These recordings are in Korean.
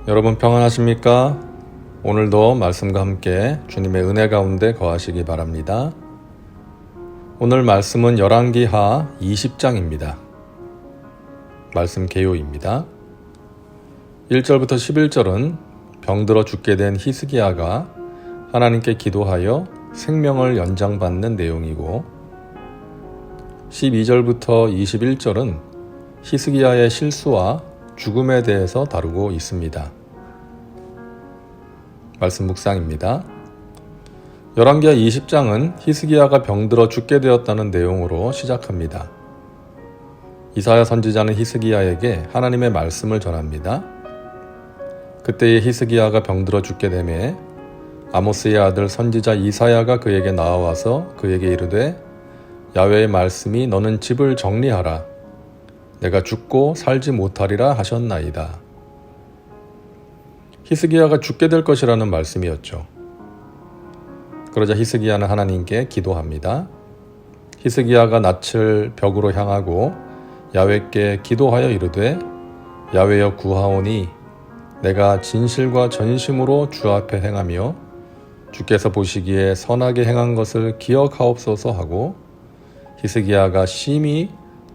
여러분 평안하십니까? 오늘도 말씀과 함께 주님의 은혜 가운데 거하시기 바랍니다. 오늘 말씀은 열왕기하 20장입니다. 말씀 개요입니다. 1절부터 11절은 병들어 죽게 된 히스기야가 하나님께 기도하여 생명을 연장받는 내용이고 12절부터 21절은 히스기야의 실수와 죽음에 대해서 다루고 있습니다. 말씀 묵상입니다. 열왕기하 20장은 히스기야가 병들어 죽게 되었다는 내용으로 시작합니다. 이사야 선지자는 히스기야에게 하나님의 말씀을 전합니다. 그때의 히스기야가 병들어 죽게 되매 아모스의 아들 선지자 이사야가 그에게 나와와서 그에게 이르되 야훼의 말씀이 너는 집을 정리하라. 내가 죽고 살지 못하리라 하셨나이다. 히스기야가 죽게 될 것이라는 말씀이었죠. 그러자 히스기야는 하나님께 기도합니다. 히스기야가 낯을 벽으로 향하고 야훼께 기도하여 이르되 야훼여 구하오니 내가 진실과 전심으로 주 앞에 행하며 주께서 보시기에 선하게 행한 것을 기억하옵소서 하고 히스기야가 심히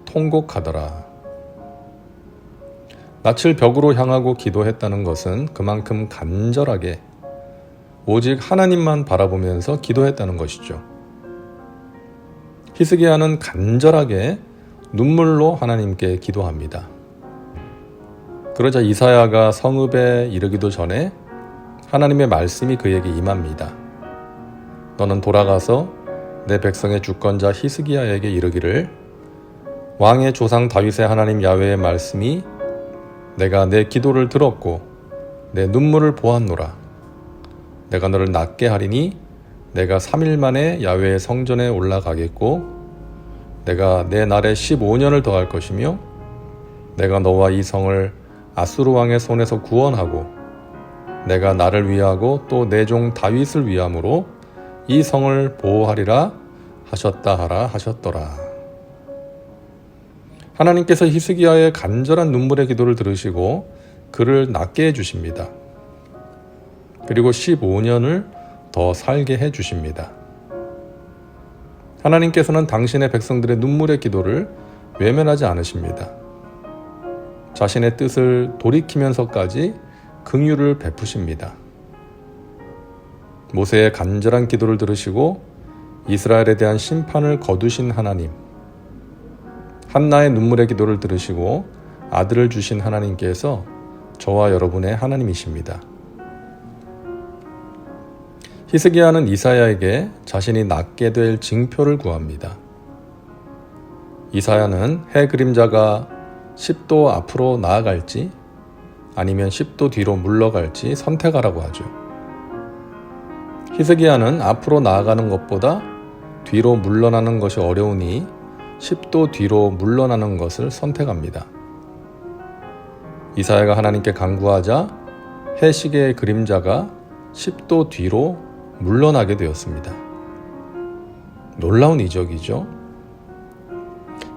통곡하더라. 낯을 벽으로 향하고 기도했다는 것은 그만큼 간절하게 오직 하나님만 바라보면서 기도했다는 것이죠. 히스기야는 간절하게 눈물로 하나님께 기도합니다. 그러자 이사야가 성읍에 이르기도 전에 하나님의 말씀이 그에게 임합니다. 너는 돌아가서 내 백성의 주권자 히스기야에게 이르기를 왕의 조상 다윗의 하나님 야훼의 말씀이 내가 내 기도를 들었고 내 눈물을 보았노라. 내가 너를 낫게 하리니 내가 3일 만에 야훼의 성전에 올라가겠고 내가 내 날에 15년을 더할 것이며 내가 너와 이 성을 아수르 왕의 손에서 구원하고 내가 나를 위하고 또 내 종 다윗을 위함으로 이 성을 보호하리라 하셨다 하라 하셨더라. 하나님께서 히스기야의 간절한 눈물의 기도를 들으시고 그를 낫게 해주십니다. 그리고 15년을 더 살게 해주십니다. 하나님께서는 당신의 백성들의 눈물의 기도를 외면하지 않으십니다. 자신의 뜻을 돌이키면서까지 긍휼을 베푸십니다. 모세의 간절한 기도를 들으시고 이스라엘에 대한 심판을 거두신 하나님, 한나의 눈물의 기도를 들으시고 아들을 주신 하나님께서 저와 여러분의 하나님이십니다. 히스기야는 이사야에게 자신이 낫게 될 징표를 구합니다. 이사야는 해 그림자가 10도 앞으로 나아갈지 아니면 10도 뒤로 물러갈지 선택하라고 하죠. 히스기야는 앞으로 나아가는 것보다 뒤로 물러나는 것이 어려우니 10도 뒤로 물러나는 것을 선택합니다. 이사야가 하나님께 간구하자 해시계의 그림자가 10도 뒤로 물러나게 되었습니다. 놀라운 이적이죠.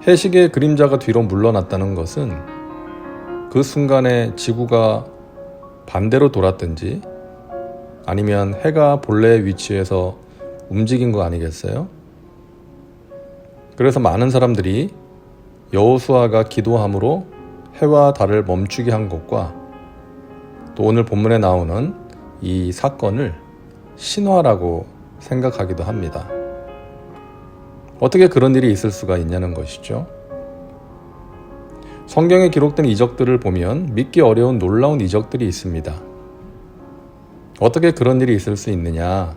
해시계의 그림자가 뒤로 물러났다는 것은 그 순간에 지구가 반대로 돌았든지 아니면 해가 본래의 위치에서 움직인 거 아니겠어요? 그래서 많은 사람들이 여호수아가 기도함으로 해와 달을 멈추게 한 것과 또 오늘 본문에 나오는 이 사건을 신화라고 생각하기도 합니다. 어떻게 그런 일이 있을 수가 있냐는 것이죠. 성경에 기록된 이적들을 보면 믿기 어려운 놀라운 이적들이 있습니다. 어떻게 그런 일이 있을 수 있느냐?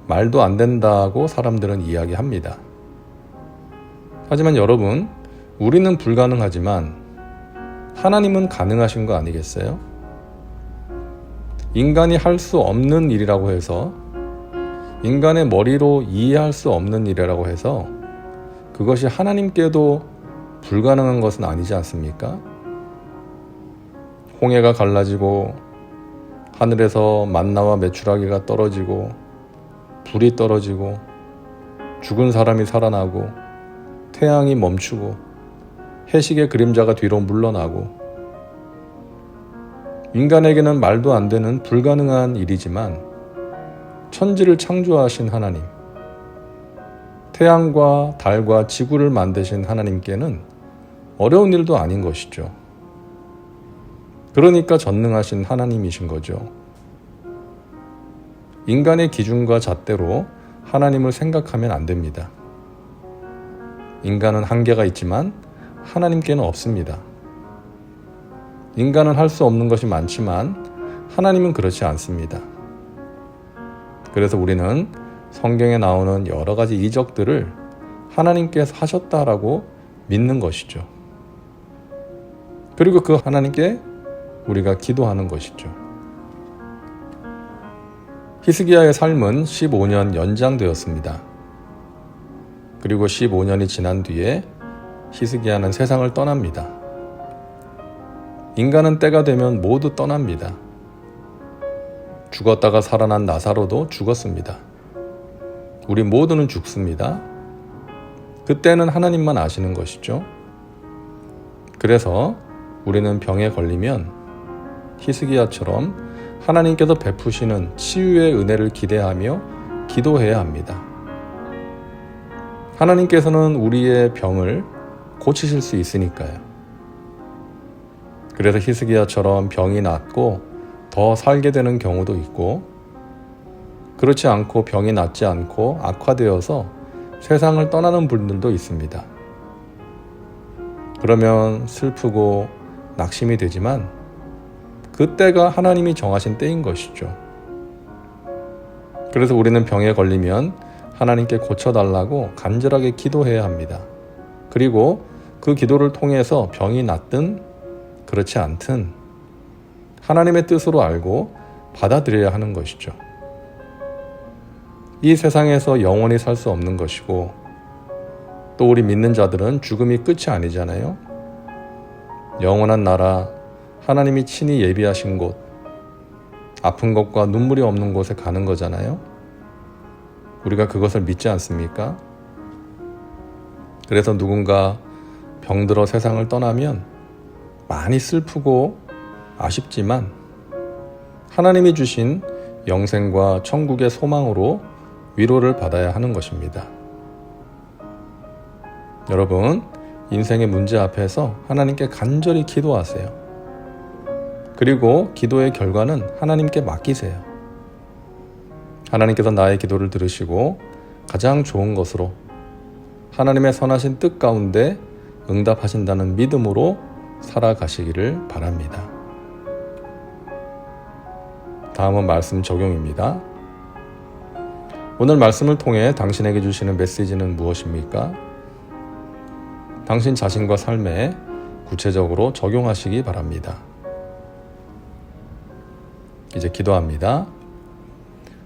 말도 안 된다고 사람들은 이야기합니다. 하지만 여러분, 우리는 불가능하지만 하나님은 가능하신 거 아니겠어요? 인간이 할 수 없는 일이라고 해서, 인간의 머리로 이해할 수 없는 일이라고 해서 그것이 하나님께도 불가능한 것은 아니지 않습니까? 홍해가 갈라지고 하늘에서 만나와 메추라기가 떨어지고 불이 떨어지고 죽은 사람이 살아나고 태양이 멈추고 해식의 그림자가 뒤로 물러나고 인간에게는 말도 안 되는 불가능한 일이지만 천지를 창조하신 하나님, 태양과 달과 지구를 만드신 하나님께는 어려운 일도 아닌 것이죠. 그러니까 전능하신 하나님이신 거죠. 인간의 기준과 잣대로 하나님을 생각하면 안 됩니다. 인간은 한계가 있지만 하나님께는 없습니다. 인간은 할 수 없는 것이 많지만 하나님은 그렇지 않습니다. 그래서 우리는 성경에 나오는 여러 가지 이적들을 하나님께서 하셨다라고 믿는 것이죠. 그리고 그 하나님께 우리가 기도하는 것이죠. 히스기야의 삶은 15년 연장되었습니다. 그리고 15년이 지난 뒤에 히스기야는 세상을 떠납니다. 인간은 때가 되면 모두 떠납니다. 죽었다가 살아난 나사로도 죽었습니다. 우리 모두는 죽습니다. 그때는 하나님만 아시는 것이죠. 그래서 우리는 병에 걸리면 히스기야처럼 하나님께서 베푸시는 치유의 은혜를 기대하며 기도해야 합니다. 하나님께서는 우리의 병을 고치실 수 있으니까요. 그래서 히스기야처럼 병이 낫고 더 살게 되는 경우도 있고, 그렇지 않고 병이 낫지 않고 악화되어서 세상을 떠나는 분들도 있습니다. 그러면 슬프고 낙심이 되지만 그때가 하나님이 정하신 때인 것이죠. 그래서 우리는 병에 걸리면 하나님께 고쳐달라고 간절하게 기도해야 합니다. 그리고 그 기도를 통해서 병이 낫든 그렇지 않든 하나님의 뜻으로 알고 받아들여야 하는 것이죠. 이 세상에서 영원히 살 수 없는 것이고, 또 우리 믿는 자들은 죽음이 끝이 아니잖아요. 영원한 나라, 하나님이 친히 예비하신 곳, 아픈 것과 눈물이 없는 곳에 가는 거잖아요. 우리가 그것을 믿지 않습니까? 그래서 누군가 병들어 세상을 떠나면 많이 슬프고 아쉽지만 하나님이 주신 영생과 천국의 소망으로 위로를 받아야 하는 것입니다. 여러분, 인생의 문제 앞에서 하나님께 간절히 기도하세요. 그리고 기도의 결과는 하나님께 맡기세요. 하나님께서 나의 기도를 들으시고 가장 좋은 것으로 하나님의 선하신 뜻 가운데 응답하신다는 믿음으로 살아가시기를 바랍니다. 다음은 말씀 적용입니다. 오늘 말씀을 통해 당신에게 주시는 메시지는 무엇입니까? 당신 자신과 삶에 구체적으로 적용하시기 바랍니다. 이제 기도합니다.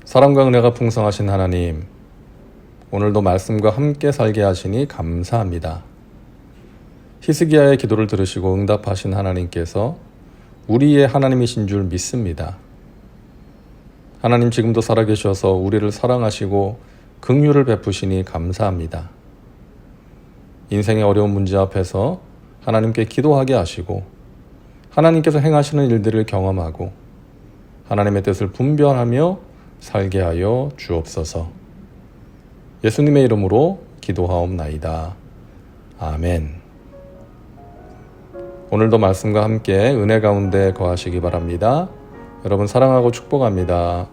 사랑과 은혜가 풍성하신 하나님, 오늘도 말씀과 함께 살게 하시니 감사합니다. 히스기야의 기도를 들으시고 응답하신 하나님께서 우리의 하나님이신 줄 믿습니다. 하나님, 지금도 살아계셔서 우리를 사랑하시고 긍휼을 베푸시니 감사합니다. 인생의 어려운 문제 앞에서 하나님께 기도하게 하시고 하나님께서 행하시는 일들을 경험하고 하나님의 뜻을 분별하며 살게 하여 주옵소서. 예수님의 이름으로 기도하옵나이다. 아멘. 오늘도 말씀과 함께 은혜 가운데 거하시기 바랍니다. 여러분 사랑하고 축복합니다.